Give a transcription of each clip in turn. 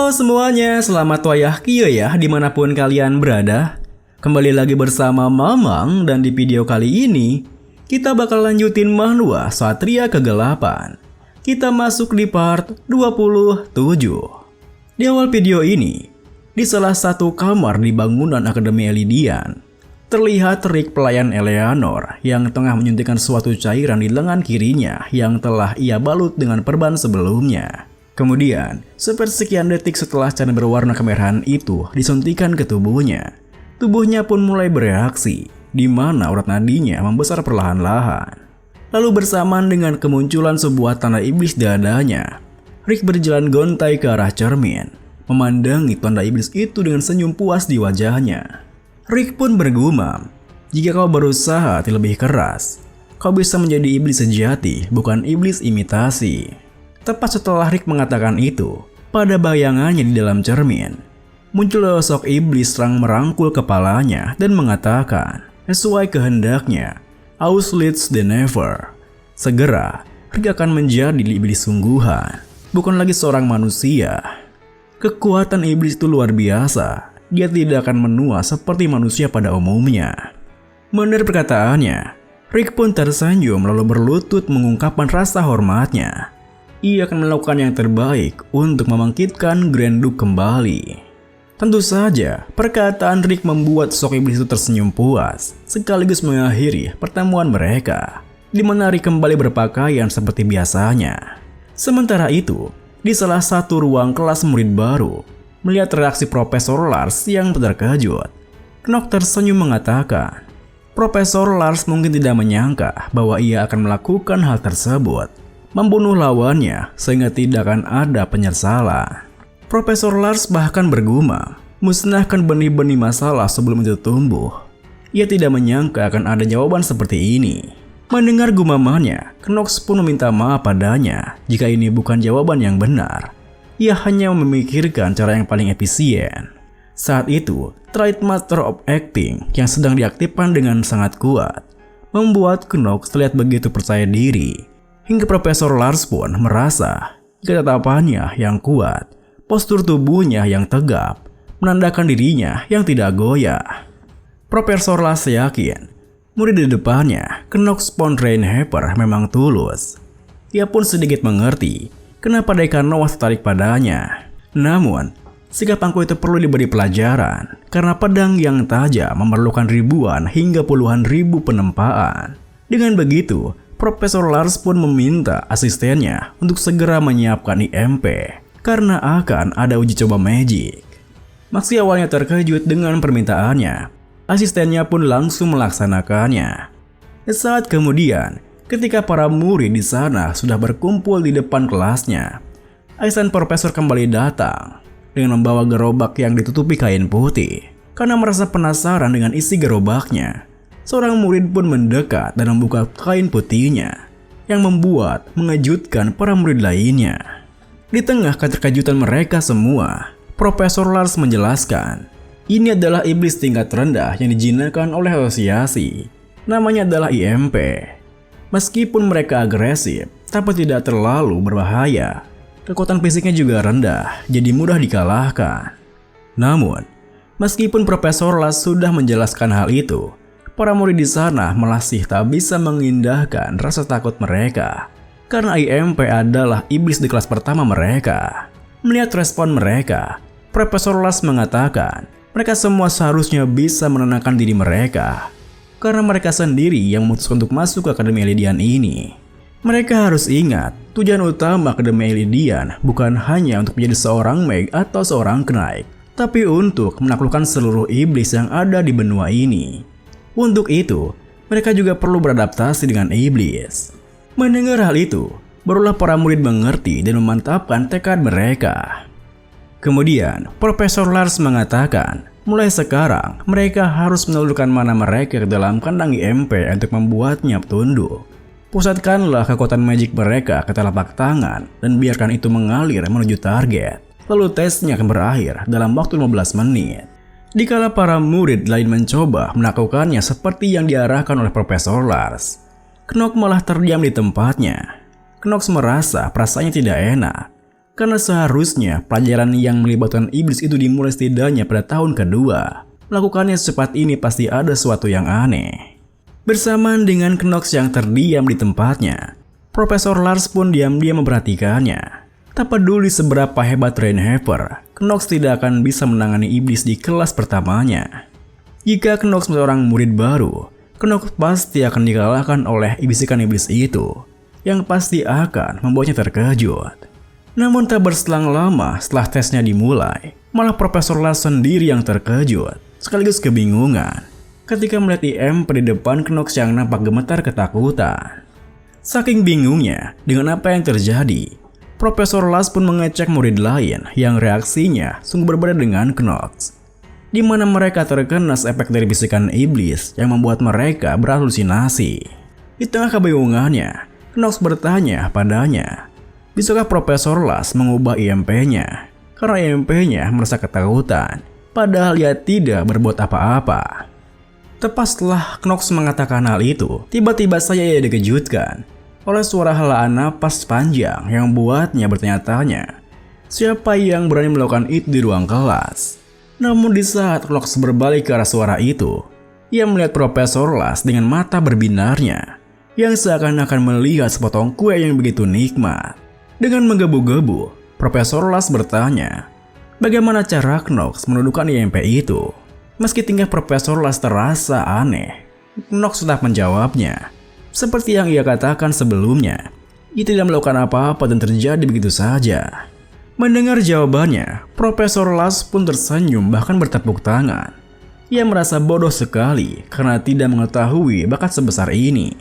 Halo semuanya, selamat wayah kieu ya dimanapun kalian berada. Kembali lagi bersama Mamang dan di video kali ini kita bakal lanjutin manhwa Satria Kegelapan. Kita masuk di part 27. Di awal video ini, di salah satu kamar di bangunan Akademi Elidian, terlihat Rick pelayan Eleanor yang tengah menyuntikkan suatu cairan di lengan kirinya yang telah ia balut dengan perban sebelumnya. Kemudian, sepersekian detik setelah cairan berwarna kemerahan itu disuntikan ke tubuhnya, tubuhnya pun mulai bereaksi, di mana urat nadinya membesar perlahan-lahan. Lalu bersamaan dengan kemunculan sebuah tanda iblis di dadanya, Rick berjalan gontai ke arah cermin, memandangi tanda iblis itu dengan senyum puas di wajahnya. Rick pun bergumam, jika kau berusaha lebih keras, kau bisa menjadi iblis sejati, bukan iblis imitasi. Tepat setelah Rick mengatakan itu, pada bayangannya di dalam cermin, muncul sosok iblis serang merangkul kepalanya dan mengatakan, sesuai kehendaknya, Auslitz the Never. Segera, Rick akan menjadi iblis sungguhan, bukan lagi seorang manusia. Kekuatan iblis itu luar biasa, dia tidak akan menua seperti manusia pada umumnya. Mendengar perkataannya, Rick pun tersenyum lalu berlutut mengungkapkan rasa hormatnya. Ia akan melakukan yang terbaik untuk membangkitkan Grand Duke kembali. Tentu saja, perkataan Rick membuat sosok iblis itu tersenyum puas, sekaligus mengakhiri pertemuan mereka, di mana Rick kembali berpakaian seperti biasanya. Sementara itu, di salah satu ruang kelas murid baru, melihat reaksi Profesor Lars yang terkejut, Knock tersenyum mengatakan, Profesor Lars mungkin tidak menyangka bahwa ia akan melakukan hal tersebut, membunuh lawannya sehingga tidak akan ada penyesalan. Profesor Lars bahkan bergumam, musnahkan benih-benih masalah sebelum itu tumbuh. Ia tidak menyangka akan ada jawaban seperti ini. Mendengar gumamannya, Knox pun meminta maaf padanya jika ini bukan jawaban yang benar. Ia hanya memikirkan cara yang paling efisien. Saat itu, Trait Master of Acting yang sedang diaktifkan dengan sangat kuat, membuat Knox terlihat begitu percaya diri. Hingga Profesor Lars pun merasa jika tatapannya yang kuat, postur tubuhnya yang tegap, menandakan dirinya yang tidak goyah. Profesor Lars yakin, murid di depannya, Knox von Reinhepper memang tulus. Ia pun sedikit mengerti kenapa Dekan Noah tertarik padanya. Namun, sikap angkuh itu perlu diberi pelajaran, karena pedang yang tajam memerlukan ribuan hingga puluhan ribu penempaan. Dengan begitu, Profesor Lars pun meminta asistennya untuk segera menyiapkan IMP karena akan ada uji coba magic. Maxi awalnya terkejut dengan permintaannya. Asistennya pun langsung melaksanakannya. Saat kemudian, ketika para murid di sana sudah berkumpul di depan kelasnya, asisten profesor kembali datang dengan membawa gerobak yang ditutupi kain putih. Karena merasa penasaran dengan isi gerobaknya, seorang murid pun mendekat dan membuka kain putihnya, yang membuat mengejutkan para murid lainnya. Di tengah keterkejutan mereka semua, Profesor Lars menjelaskan, ini adalah iblis tingkat rendah yang dijinakkan oleh asosiasi. Namanya adalah IMP. Meskipun mereka agresif, tapi tidak terlalu berbahaya. Kekuatan fisiknya juga rendah, jadi mudah dikalahkan. Namun, meskipun Profesor Lars sudah menjelaskan hal itu, para murid di sana masih tak bisa mengindahkan rasa takut mereka. Karena IMP adalah iblis di kelas pertama mereka. Melihat respon mereka, Profesor Lars mengatakan mereka semua seharusnya bisa menenangkan diri mereka. Karena mereka sendiri yang memutuskan untuk masuk ke Akademi Elidian ini. Mereka harus ingat, tujuan utama Akademi Elidian bukan hanya untuk menjadi seorang Meg atau seorang Knight, tapi untuk menaklukkan seluruh iblis yang ada di benua ini. Untuk itu, mereka juga perlu beradaptasi dengan iblis. Mendengar hal itu, barulah para murid mengerti dan memantapkan tekad mereka. Kemudian, Profesor Lars mengatakan, mulai sekarang mereka harus menelurkan mana mereka ke dalam kandang IMP untuk membuatnya tunduk. Pusatkanlah kekuatan magic mereka ke telapak tangan dan biarkan itu mengalir menuju target. Lalu tesnya akan berakhir dalam waktu 15 menit. Dikala para murid lain mencoba melakukannya seperti yang diarahkan oleh Profesor Lars, Knox malah terdiam di tempatnya. Knox merasa perasaannya tidak enak. Karena seharusnya pelajaran yang melibatkan iblis itu dimulai setidaknya pada tahun kedua. Melakukannya secepat ini pasti ada sesuatu yang aneh. Bersamaan dengan Knox yang terdiam di tempatnya, Profesor Lars pun diam-diam memperhatikannya. Tak peduli seberapa hebat Rainhaver, Knox tidak akan bisa menangani iblis di kelas pertamanya. Jika Knox seorang murid baru, Knox pasti akan dikalahkan oleh bisikan iblis itu, yang pasti akan membuatnya terkejut. Namun tak berselang lama setelah tesnya dimulai, malah Profesor Lars sendiri yang terkejut, sekaligus kebingungan, ketika melihat IMP di depan Knox yang nampak gemetar ketakutan. Saking bingungnya dengan apa yang terjadi, Profesor Lars pun mengecek murid lain yang reaksinya sungguh berbeda dengan Knox, di mana mereka terkena efek dari bisikan iblis yang membuat mereka berhalusinasi. Di tengah kebingungannya, Knox bertanya padanya, bisakah Profesor Lars mengubah IMP-nya? Karena IMP-nya merasa ketakutan, padahal ia tidak berbuat apa-apa. Tepat setelah Knox mengatakan hal itu, tiba-tiba saja ia dikejutkan oleh suara helaan napas panjang yang membuatnya bertanya-tanya, siapa yang berani melakukan itu di ruang kelas? Namun di saat Knox berbalik ke arah suara itu, ia melihat Profesor Lars dengan mata berbinarnya, yang seakan-akan melihat sepotong kue yang begitu nikmat. Dengan menggebu-gebu, Profesor Lars bertanya, bagaimana cara Knox menundukkan IMP itu? Meski tingkah Profesor Lars terasa aneh, Knox tetap menjawabnya. Seperti yang ia katakan sebelumnya, ia tidak melakukan apa-apa dan terjadi begitu saja. Mendengar jawabannya, Profesor Lars pun tersenyum bahkan bertepuk tangan. Ia merasa bodoh sekali karena tidak mengetahui bakat sebesar ini.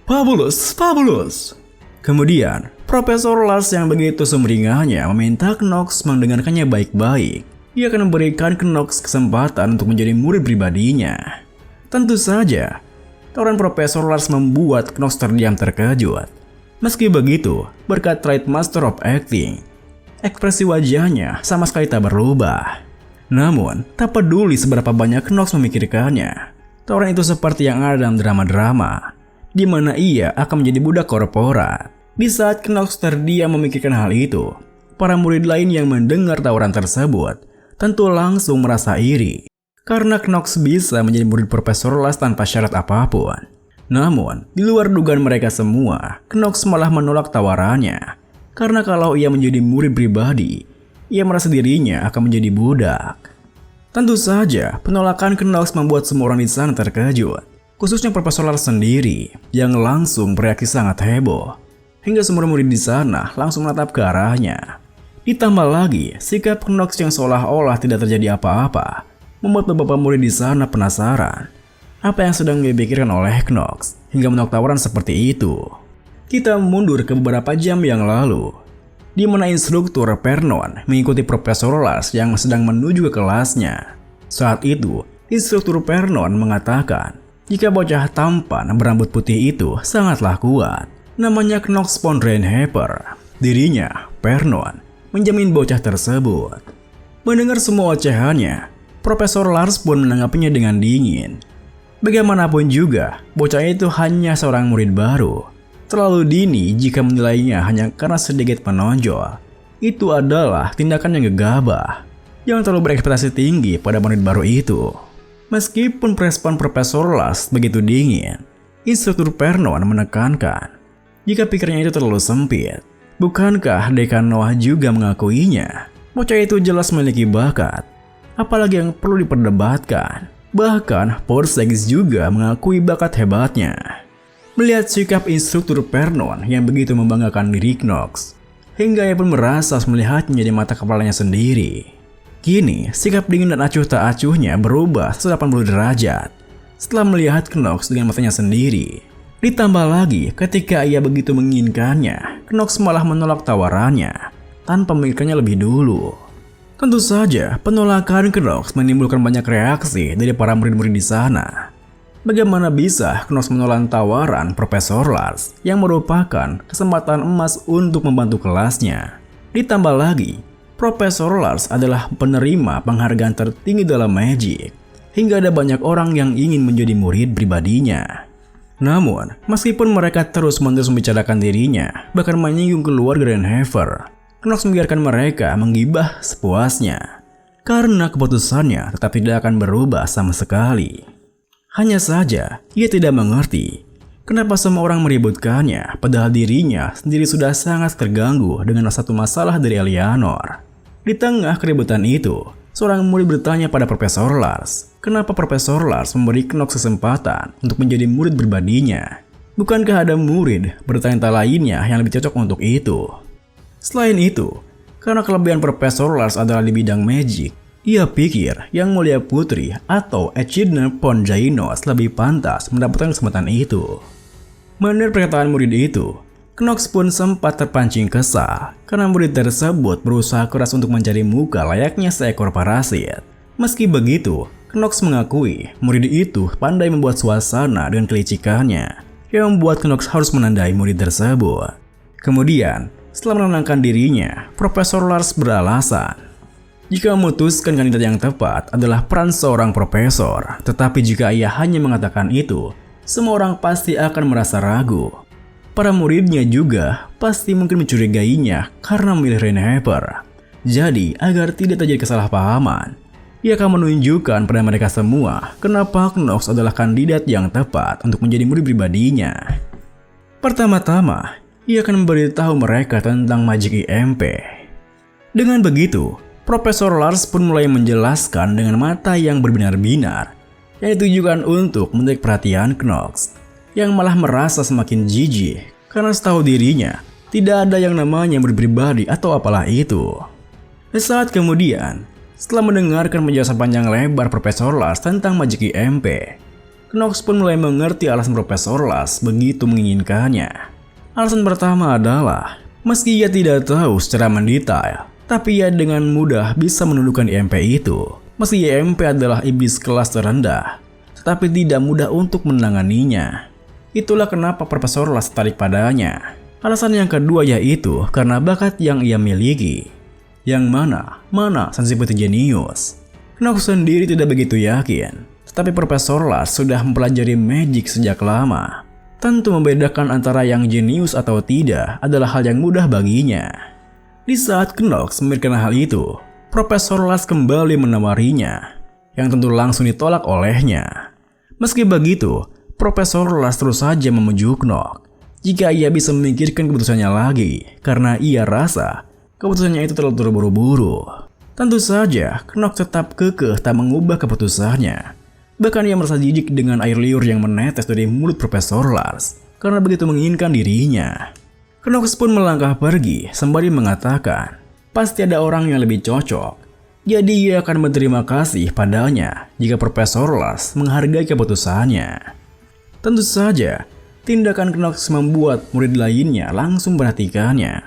Fabulous, fabulous! Kemudian, Profesor Lars yang begitu sumringahnya meminta Knox mendengarkannya baik-baik. Ia akan memberikan Knox kesempatan untuk menjadi murid pribadinya. Tentu saja, tawaran Profesor Lars membuat Knox terdiam terkejut. Meski begitu, berkat trait Master of Acting, ekspresi wajahnya sama sekali tak berubah. Namun, tak peduli seberapa banyak Knox memikirkannya, tawaran itu seperti yang ada dalam drama-drama, di mana ia akan menjadi budak korporat. Di saat Knox terdiam memikirkan hal itu, para murid lain yang mendengar tawaran tersebut tentu langsung merasa iri, karena Knox bisa menjadi murid Profesor Lars tanpa syarat apapun. Namun, di luar dugaan mereka semua, Knox malah menolak tawarannya, karena kalau ia menjadi murid pribadi, ia merasa dirinya akan menjadi budak. Tentu saja, penolakan Knox membuat semua orang di sana terkejut, khususnya Profesor Lars sendiri, yang langsung bereaksi sangat heboh, hingga semua murid di sana langsung menatap ke arahnya. Ditambah lagi, sikap Knox yang seolah-olah tidak terjadi apa-apa, membuat beberapa murid di sana penasaran apa yang sedang dipikirkan oleh Knox hingga menolak tawaran seperti itu. Kita mundur ke beberapa jam yang lalu, di mana instruktur Vernon mengikuti Profesor Lars yang sedang menuju ke kelasnya. Saat itu, instruktur Vernon mengatakan jika bocah tampan berambut putih itu sangatlah kuat. Namanya Knox von Rainhaver. Dirinya, Vernon, menjamin bocah tersebut. Mendengar semua ocehannya, Profesor Lars pun menanggapinya dengan dingin. Bagaimanapun juga, bocah itu hanya seorang murid baru. Terlalu dini jika menilainya hanya karena sedikit menonjol. Itu adalah tindakan yang gegabah. Jangan terlalu berekspektasi tinggi pada murid baru itu. Meskipun respon Profesor Lars begitu dingin, instruktur Vernon menekankan jika pikirnya itu terlalu sempit. Bukankah Dekan Noah juga mengakuinya? Bocah itu jelas memiliki bakat, apalagi yang perlu diperdebatkan. Bahkan Porzingis juga mengakui bakat hebatnya. Melihat sikap instruktur Vernon yang begitu membanggakan diri Knox, hingga ia pun merasa melihatnya di mata kepalanya sendiri. Kini, sikap dingin dan acuh tak acuhnya berubah 180 derajat setelah melihat Knox dengan matanya sendiri. Ditambah lagi, ketika ia begitu menginginkannya, Knox malah menolak tawarannya tanpa memikirkannya lebih dulu. Tentu saja, penolakan Knox menimbulkan banyak reaksi dari para murid-murid di sana. Bagaimana bisa Knox menolak tawaran Profesor Lars yang merupakan kesempatan emas untuk membantu kelasnya? Ditambah lagi, Profesor Lars adalah penerima penghargaan tertinggi dalam Magic, hingga ada banyak orang yang ingin menjadi murid pribadinya. Namun, meskipun mereka terus-menerus membicarakan dirinya, bahkan menyinggung keluarga Rainhaver, Knox membiarkan mereka menggibah sepuasnya, karena keputusannya tetap tidak akan berubah sama sekali. Hanya saja, ia tidak mengerti kenapa semua orang meributkannya, padahal dirinya sendiri sudah sangat terganggu dengan satu masalah dari Eleanor. Di tengah keributan itu, seorang murid bertanya pada Profesor Lars, kenapa Profesor Lars memberi Knox kesempatan untuk menjadi murid pribadinya. Bukankah ada murid bertalenta lainnya yang lebih cocok untuk itu? Selain itu, karena kelebihan Profesor Lars adalah di bidang magic, ia pikir Yang Mulia Putri atau Echidna Ponjainos lebih pantas mendapatkan kesempatan itu. Mendengar perkataan murid itu, Knox pun sempat terpancing kesal karena murid tersebut berusaha keras untuk mencari muka layaknya seekor parasit. Meski begitu, Knox mengakui murid itu pandai membuat suasana dengan kelicikannya yang membuat Knox harus menandai murid tersebut. Kemudian, setelah menenangkan dirinya, Profesor Lars beralasan, jika memutuskan kandidat yang tepat adalah peran seorang profesor, tetapi jika ia hanya mengatakan itu, semua orang pasti akan merasa ragu. Para muridnya juga pasti mungkin mencurigainya karena memilih Rainhaber. Jadi, agar tidak terjadi kesalahpahaman, ia akan menunjukkan pada mereka semua kenapa Knox adalah kandidat yang tepat untuk menjadi murid pribadinya. Pertama-tama, ia akan memberitahu mereka tentang Magic IMP. Dengan begitu, Profesor Lars pun mulai menjelaskan dengan mata yang berbinar-binar, yang ditujukan untuk menarik perhatian Knox, yang malah merasa semakin jijik karena setahu dirinya tidak ada yang namanya murid pribadi atau apalah itu. Sesaat kemudian, setelah mendengarkan penjelasan panjang lebar Profesor Lars tentang Magic IMP, Knox pun mulai mengerti alasan Profesor Lars begitu menginginkannya. Alasan pertama adalah, meski ia tidak tahu secara mendetail, tapi ia dengan mudah bisa menundukkan IMP itu. Meski IMP adalah iblis kelas terendah, tetapi tidak mudah untuk menanganinya. Itulah kenapa Profesor Lars tertarik padanya. Alasan yang kedua yaitu karena bakat yang ia miliki, yang mana sensitivity jenius. Knox sendiri tidak begitu yakin, tetapi Profesor Lars sudah mempelajari magic sejak lama. Tentu membedakan antara yang jenius atau tidak adalah hal yang mudah baginya. Di saat Knox memikirkan hal itu, Profesor Lars kembali menawarinya, yang tentu langsung ditolak olehnya. Meski begitu, Profesor Lars terus saja memujuk Knox jika ia bisa memikirkan keputusannya lagi, karena ia rasa keputusannya itu terlalu terburu-buru. Tentu saja, Knox tetap kekeh tak mengubah keputusannya. Bahkan ia merasa jijik dengan air liur yang menetes dari mulut Profesor Lars karena begitu menginginkan dirinya. Knox pun melangkah pergi sembari mengatakan, pasti ada orang yang lebih cocok. Jadi ia akan berterima kasih padanya jika Profesor Lars menghargai keputusannya. Tentu saja, tindakan Knox membuat murid lainnya langsung perhatikannya.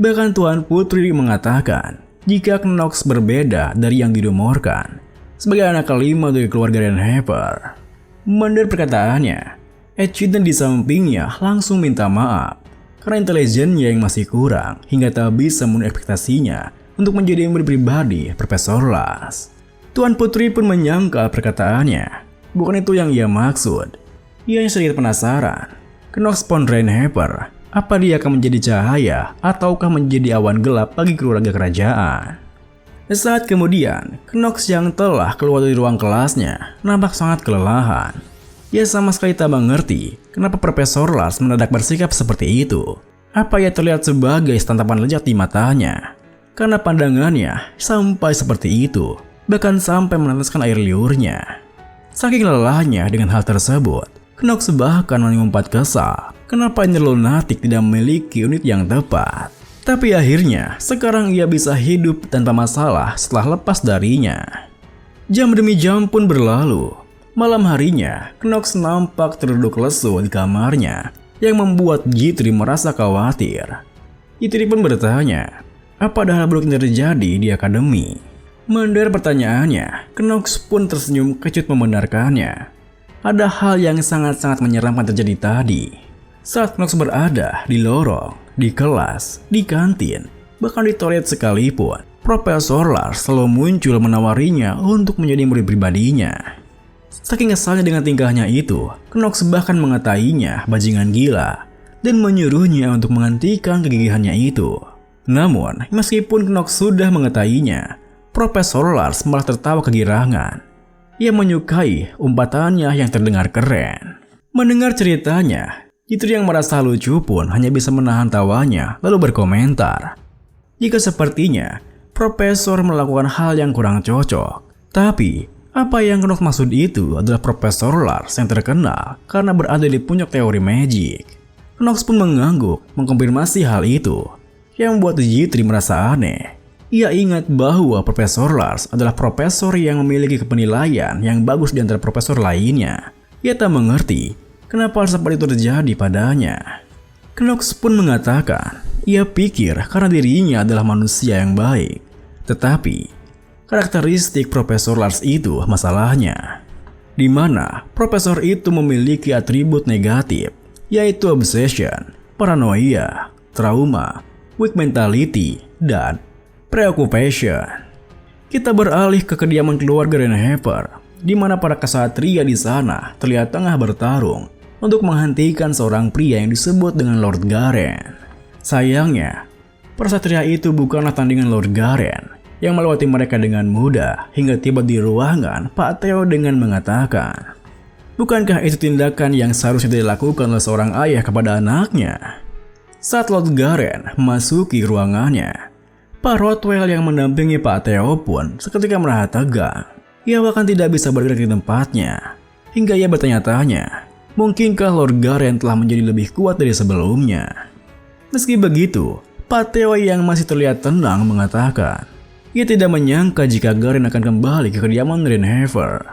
Bahkan Tuan Putri mengatakan jika Knox berbeda dari yang dirumorkan sebagai anak kelima dari keluarga Rainhaber. Mendengar perkataannya, Echidna di sampingnya langsung minta maaf karena intelijennya yang masih kurang hingga tak bisa memenuhi ekspektasinya untuk menjadi murid pribadi Profesor Lars. Tuan Putri pun menyangkal perkataannya. Bukan itu yang ia maksud. Ia hanya sedikit penasaran. Knox pon Rainhaber, apa dia akan menjadi cahaya ataukah menjadi awan gelap bagi keluarga kerajaan? Saat kemudian, Knox yang telah keluar dari ruang kelasnya nampak sangat kelelahan. Ia sama sekali tak mengerti kenapa Profesor Lars mendadak bersikap seperti itu. Apa ia terlihat sebagai santapan lezat di matanya? Karena pandangannya sampai seperti itu, bahkan sampai meneteskan air liurnya. Saking lelahnya dengan hal tersebut, Knox bahkan mengumpat kesal kenapa Inder Lunatic tidak memiliki unit yang tepat. Tapi akhirnya, sekarang ia bisa hidup tanpa masalah setelah lepas darinya. Jam demi jam pun berlalu. Malam harinya, Knox nampak terduduk lesu di kamarnya, yang membuat Jitri merasa khawatir. Jitri pun bertanya, apa ada hal buruk yang terjadi di akademi? Mendengar pertanyaannya, Knox pun tersenyum kecut membenarkannya. Ada hal yang sangat-sangat menyeramkan terjadi tadi. Saat Knox berada di lorong, di kelas, di kantin, bahkan di toilet sekalipun, Profesor Lars selalu muncul menawarinya untuk menjadi murid pribadinya. Saking kesalnya dengan tingkahnya itu, Knox bahkan mengatakannya bajingan gila dan menyuruhnya untuk menghentikan kegigihannya itu. Namun, meskipun Knox sudah mengetahuinya, Profesor Lars malah tertawa kegirangan. Ia menyukai umpatannya yang terdengar keren. Mendengar ceritanya, Jitri yang merasa lucu pun hanya bisa menahan tawanya lalu berkomentar. Jika sepertinya, Profesor melakukan hal yang kurang cocok. Tapi, apa yang Knox maksud itu adalah Profesor Lars yang terkenal karena berada di puncak teori magic. Knox pun mengangguk mengkonfirmasi hal itu, yang membuat Jitri merasa aneh. Ia ingat bahwa Profesor Lars adalah profesor yang memiliki penilaian yang bagus di antara profesor lainnya. Ia tak mengerti kenapa hal seperti itu terjadi padanya. Knox pun mengatakan, ia pikir karena dirinya adalah manusia yang baik. Tetapi, karakteristik Profesor Lars itu masalahnya. Di mana profesor itu memiliki atribut negatif, yaitu obsession, paranoia, trauma, weak mentality, dan preoccupation. Kita beralih ke kediaman keluarga Renhever, di mana para kesatria di sana terlihat tengah bertarung untuk menghentikan seorang pria yang disebut dengan Lord Garen. Sayangnya, para satria itu bukanlah tandingan Lord Garen yang melewati mereka dengan mudah hingga tiba di ruangan Pak Theo dengan mengatakan, "Bukankah itu tindakan yang seharusnya dilakukan oleh seorang ayah kepada anaknya?" Saat Lord Garen memasuki ruangannya, Pak Rothwell yang mendampingi Pak Theo pun seketika merasa tegang. Ia bahkan tidak bisa bergerak di tempatnya. Hingga ia bertanya-tanya, mungkinkah Lord Garen telah menjadi lebih kuat dari sebelumnya? Meski begitu, Pak Theo yang masih terlihat tenang mengatakan, ia tidak menyangka jika Garen akan kembali ke kediaman Renhever.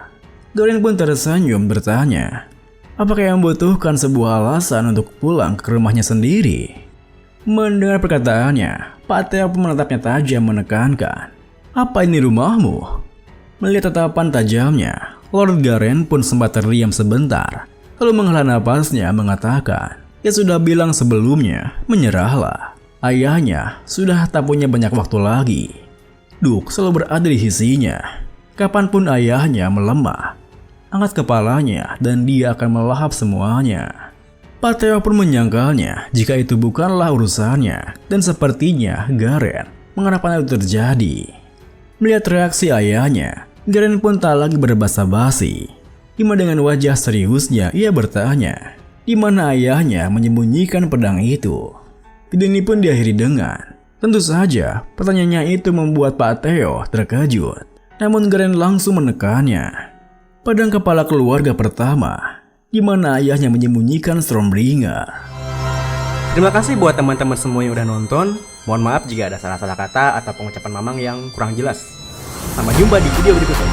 Garen pun tersenyum bertanya, apakah yang membutuhkan sebuah alasan untuk pulang ke rumahnya sendiri? Mendengar perkataannya, Pak Theo pun menatapnya tajam menekankan, apa ini rumahmu? Melihat tatapan tajamnya, Lord Garen pun sempat terdiam sebentar, lalu menghela napasnya mengatakan, ia sudah bilang sebelumnya, menyerahlah. Ayahnya sudah tak punya banyak waktu lagi. Duke selalu berada di sisinya. Kapanpun ayahnya melemah, angkat kepalanya dan dia akan melahap semuanya. Pak Theo pun menyangkalnya jika itu bukanlah urusannya, dan sepertinya Garen mengharapkan itu terjadi. Melihat reaksi ayahnya, Garen pun tak lagi berbasa-basi. Dimana dengan wajah seriusnya ia bertanya, di mana ayahnya menyembunyikan pedang itu. Video ini pun diakhiri dengan, tentu saja pertanyaannya itu membuat Pak Theo terkejut. Namun Garen langsung menekannya, pedang kepala keluarga pertama, di mana ayahnya menyembunyikan Stormbringer. Terima kasih buat teman-teman semua yang udah nonton. Mohon maaf jika ada salah-salah kata atau pengucapan Mamang yang kurang jelas. Sampai jumpa di video berikutnya.